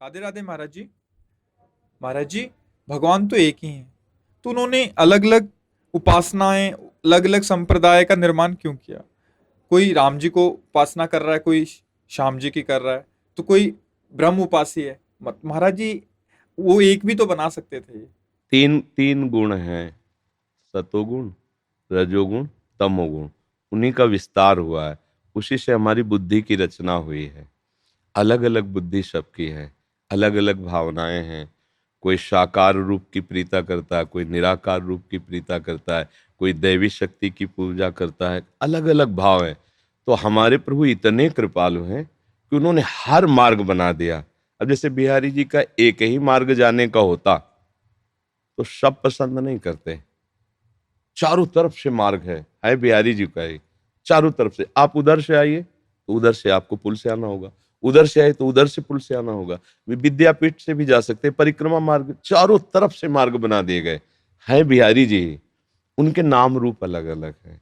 राधे राधे महाराज जी। महाराज जी, भगवान तो एक ही हैं, तो उन्होंने अलग अलग उपासनाएं, अलग अलग संप्रदाय का निर्माण क्यों किया? कोई राम जी को उपासना कर रहा है, कोई श्याम जी की कर रहा है, तो कोई ब्रह्म उपासी है। महाराज जी, वो एक भी तो बना सकते थे। तीन तीन गुण हैं, सतोगुण, रजोगुण, तमोगुण। उन्हीं का विस्तार हुआ है, उसी से हमारी बुद्धि की रचना हुई है। अलग अलग बुद्धि सबकी है, अलग अलग भावनाएं हैं। कोई साकार रूप की प्रीता करता है, कोई निराकार रूप की प्रीता करता है, कोई दैवी शक्ति की पूजा करता है। अलग अलग भाव है। तो हमारे प्रभु इतने कृपालु हैं कि उन्होंने हर मार्ग बना दिया। अब जैसे बिहारी जी का एक ही मार्ग जाने का होता तो सब पसंद नहीं करते। चारों तरफ से मार्ग है बिहारी जी का ही। चारों तरफ से आप उधर से आइए तो उधर से आपको पुल से आना होगा, उधर से आए तो उधर से पुल से आना होगा। विद्यापीठ से भी जा सकते हैं, परिक्रमा मार्ग, चारों तरफ से मार्ग बना दिए गए हैं बिहारी जी ही। उनके नाम रूप अलग अलग है।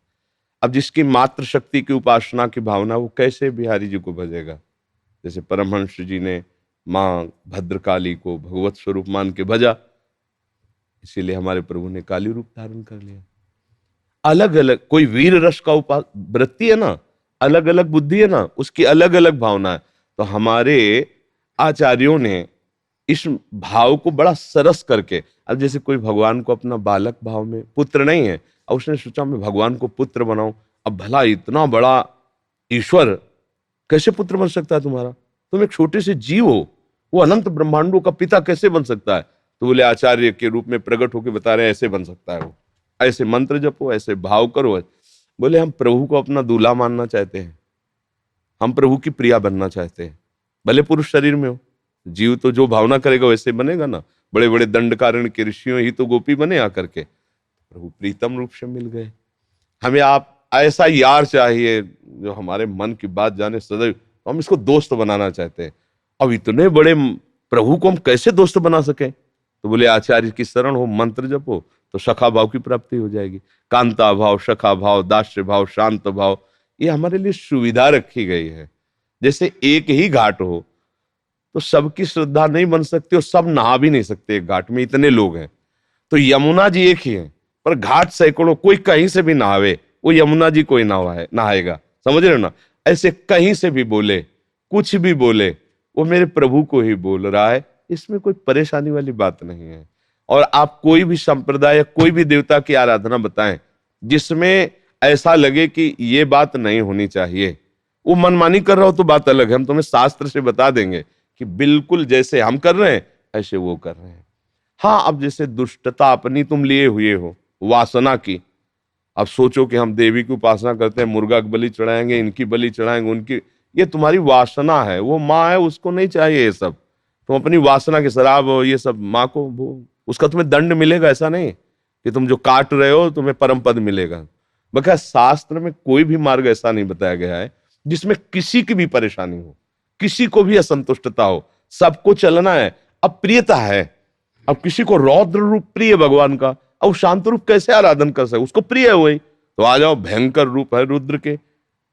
अब जिसकी मात्र शक्ति की उपासना की भावना, वो कैसे बिहारी जी को भजेगा? जैसे परमहंस जी ने माँ भद्रकाली को भगवत स्वरूप मान के भजा, इसीलिए हमारे प्रभु ने काली रूप धारण कर लिया। अलग अलग, कोई वीर रस का उपास वृत्ति है ना, अलग अलग बुद्धि है ना, उसकी अलग अलग भावना है। तो हमारे आचार्यों ने इस भाव को बड़ा सरस करके, अब जैसे कोई भगवान को अपना बालक भाव में, पुत्र नहीं है, अब उसने सोचा मैं भगवान को पुत्र बनाऊं। अब भला इतना बड़ा ईश्वर कैसे पुत्र बन सकता है तुम्हारा? तुम एक छोटे से जीव हो, वो अनंत ब्रह्मांडों का पिता कैसे बन सकता है? तो बोले आचार्य के रूप में प्रकट होकर बता रहे हैं ऐसे बन सकता है वो। ऐसे मंत्र जपो, ऐसे भाव करो। बोले हम प्रभु को अपना दूल्हा मानना चाहते हैं, हम प्रभु की प्रिया बनना चाहते हैं। भले पुरुष शरीर में हो, जीव तो जो भावना करेगा वैसे बनेगा ना। बड़े बड़े दंडकारण्य के ऋषियों ही तो गोपी बने आकर के। प्रभु प्रीतम रूप से मिल गए। हमें आप ऐसा यार चाहिए जो हमारे मन की बात जाने सदैव, तो हम इसको दोस्त बनाना चाहते हैं। अब इतने बड़े प्रभु को हम कैसे दोस्त बना सके? तो बोले आचार्य की शरण हो, मंत्र जपो, तो सखा भाव की प्राप्ति हो जाएगी। कांता भाव, सखा भाव, दास्य भाव, शांत भाव, ये हमारे लिए सुविधा रखी गई है। जैसे एक ही घाट हो तो सबकी श्रद्धा नहीं बन सकती और सब नहा भी नहीं सकते एक घाट में, इतने लोग हैं। तो यमुना जी एक ही है, पर घाट सैकड़ों, कोई कहीं से भी नहावे, वो यमुना जी कोई नहाएगा। समझ रहे हो ना? ऐसे कहीं से भी बोले, कुछ भी बोले, वो मेरे प्रभु को ही बोल रहा है। इसमें कोई परेशानी वाली बात नहीं है। और आप कोई भी संप्रदाय या कोई भी देवता की आराधना बताएं जिसमें ऐसा लगे कि ये बात नहीं होनी चाहिए, वो मनमानी कर रहा हो तो बात अलग है। हम तुम्हें शास्त्र से बता देंगे कि बिल्कुल जैसे हम कर रहे हैं ऐसे वो कर रहे हैं। हाँ, अब जैसे दुष्टता अपनी तुम लिए हुए हो वासना की, अब सोचो कि हम देवी की उपासना करते हैं, मुर्गा की बलि चढ़ाएंगे, इनकी बलि चढ़ाएंगे, उनकी, ये तुम्हारी वासना है। वो माँ है, उसको नहीं चाहिए ये सब। तुम अपनी वासना के शराब हो ये सब माँ को, वो उसका तुम्हें दंड मिलेगा। ऐसा नहीं कि तुम जो काट रहे हो तुम्हें परम पद मिलेगा। बल्कि शास्त्र में कोई भी मार्ग ऐसा नहीं बताया गया है जिसमें किसी की भी परेशानी हो, किसी को भी असंतुष्टता हो। सबको चलना है। अब प्रियता है, अब किसी को रौद्र रूप प्रिय भगवान का, अब शांत रूप कैसे आराधन कर सके? उसको प्रिय है वही, तो आ जाओ। भयंकर रूप है रुद्र के,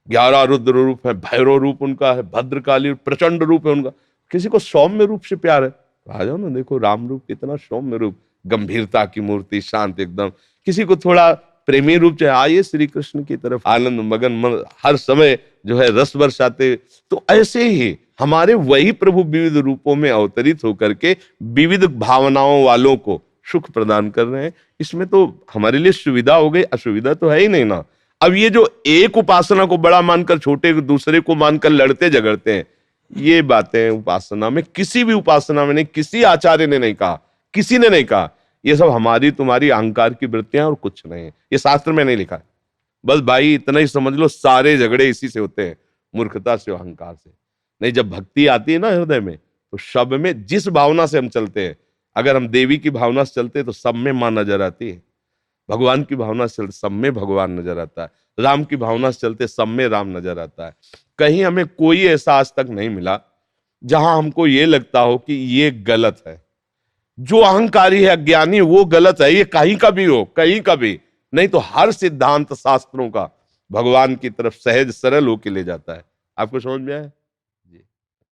11 रुद्र रूप है, भैरव रूप उनका है, भद्रकाली प्रचंड रूप है उनका। किसी को सौम्य रूप से प्यार है, तो आ जाओ ना, देखो राम रूप कितना सौम्य रूप, गंभीरता की मूर्ति, शांत एकदम। किसी को थोड़ा प्रेमी रूप चाहिए, आइए श्री कृष्ण की तरफ, आनंद मगन मन, हर समय जो है रस बरसाते। तो ऐसे ही हमारे वही प्रभु विविध रूपों में अवतरित होकर के विविध भावनाओं वालों को सुख प्रदान कर रहे हैं। इसमें तो हमारे लिए सुविधा हो गई, असुविधा तो है ही नहीं ना। अब ये जो एक उपासना को बड़ा मानकर छोटे दूसरे को मानकर लड़ते झगड़ते हैं, ये बातें उपासना में, किसी भी उपासना में नहीं, किसी आचार्य ने नहीं कहा, किसी ने नहीं कहा। ये सब हमारी तुम्हारी अहंकार की वृत्तियां और कुछ नहीं है, ये शास्त्र में नहीं लिखा है। बस भाई इतना ही समझ लो, सारे झगड़े इसी से होते हैं, मूर्खता से, अहंकार से। नहीं, जब भक्ति आती है ना हृदय में, तो सब में जिस भावना से हम चलते हैं, अगर हम देवी की भावना से चलते हैं तो सब में मां नजर आती है, भगवान की भावना से चलते सब में भगवान नजर आता है, राम की भावना से चलते सब में राम नजर आता है। कहीं हमें कोई ऐसा आज तक नहीं मिला जहां हमको ये लगता हो कि ये गलत है। जो अहंकारी है, अज्ञानी, वो गलत है, ये कहीं का भी हो, कहीं का भी नहीं। तो हर सिद्धांत शास्त्रों का भगवान की तरफ सहज सरल होके ले जाता है। आपको समझ में आया?